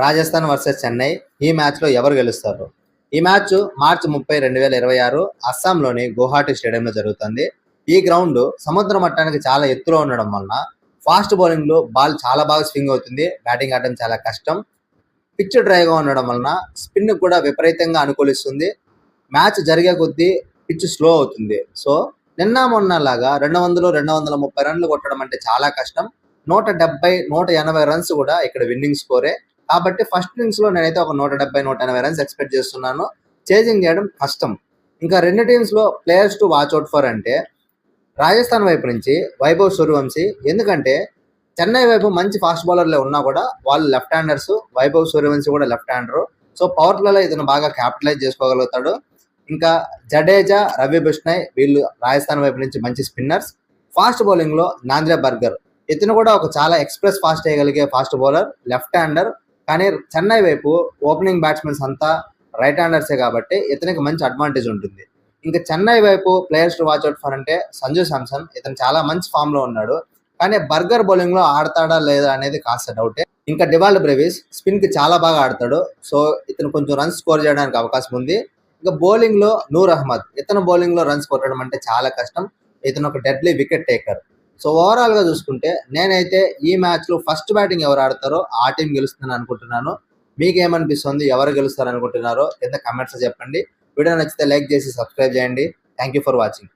Rajasthan versus Chennai ఈ మ్యాచ్లో ఎవరు గెలుస్తారు? ఈ మ్యాచ్ మార్చి 30, 2026 అస్సాంలోని గువాహటి స్టేడియంలో జరుగుతుంది. ఈ గ్రౌండ్ సముద్ర మట్టానికి చాలా ఎత్తులో ఉండడం వలన ఫాస్ట్ బౌలింగ్లో బాల్ చాలా బాగా స్వింగ్ అవుతుంది. బ్యాటింగ్ ఆడడం చాలా కష్టం. పిచ్ డ్రైగా ఉండడం వలన స్పిన్ కూడా విపరీతంగా అనుకూలిస్తుంది. మ్యాచ్ జరిగే కొద్దీ పిచ్ స్లో అవుతుంది. సో నిన్న మొన్న లాగా 200, 230 రన్లు కొట్టడం అంటే చాలా కష్టం. 170, 180 రన్స్ కూడా ఇక్కడ విన్నింగ్ స్కోరే. కాబట్టి ఫస్ట్ ఇన్నింగ్స్ లో నేనైతే ఒక 170, 180 రన్స్ ఎక్స్పెక్ట్ చేస్తున్నాను. చేజింగ్ చేయడం కష్టం. ఇంకా రెండు టీమ్స్ లో players to watch out for అంటే రాజస్థాన్ వైపు నుంచి వైభవ్ సూర్యవంశీ. ఎందుకంటే చెన్నై వైపు మంచి ఫాస్ట్ బౌలర్లే ఉన్నా కూడా వాళ్ళు లెఫ్ట్ హ్యాండర్స్. వైభవ్ సూర్యవంశీ కూడా లెఫ్ట్ హ్యాండర్. సో పవర్ ప్లేలో ఇతను బాగా క్యాపిటలైజ్ చేసుకోగలుగుతాడు. ఇంకా జడేజా, రవి బిష్నాయ్ వీళ్ళు రాజస్థాన్ వైపు నుంచి మంచి స్పిన్నర్స్. ఫాస్ట్ బౌలింగ్ లో నాంద్రే బర్గర్ ఇతను కూడా ఒక చాలా ఎక్స్ప్రెస్ ఫాస్ట్ వేయగలిగే ఫాస్ట్ బౌలర్, లెఫ్ట్ హ్యాండర్. కానీ చెన్నై వైపు ఓపెనింగ్ బ్యాట్స్మెన్స్ అంతా రైట్ హ్యాండర్సే కాబట్టి ఇతనికి మంచి అడ్వాంటేజ్ ఉంటుంది. ఇంకా చెన్నై వైపు players to watch out for అంటే సంజు శాంసన్. ఇతను చాలా మంచి ఫామ్ లో ఉన్నాడు. కానీ బర్గర్ బౌలింగ్ లో ఆడతాడా లేదా అనేది కాస్త డౌటే. ఇంకా డివాల్డ్ బ్రెవిస్ స్పిన్ కి చాలా బాగా ఆడతాడు. సో ఇతను కొంచెం రన్స్ స్కోర్ చేయడానికి అవకాశం ఉంది. ఇంకా బౌలింగ్ లో నూర్ అహ్మద్. ఇతను బౌలింగ్ లో రన్స్ కొట్టడం అంటే చాలా కష్టం. ఇతను ఒక deadly wicket taker. So overall గా చూసుకుంటే నేనైతే ఈ మ్యాచ్ లో ఫస్ట్ బ్యాటింగ్ ఎవరు ఆడతారో ఆ టీం గెలుస్తుందని అనుకుంటున్నాను. మీకేమనిపిస్తుంది? ఎవరు గెలుస్తారు అనుకుంటున్నారో కింద కమెంట్స్ చెప్పండి. వీడియో నచ్చితే లైక్ చేసి సబ్స్క్రైబ్ చేయండి. Thank you for watching.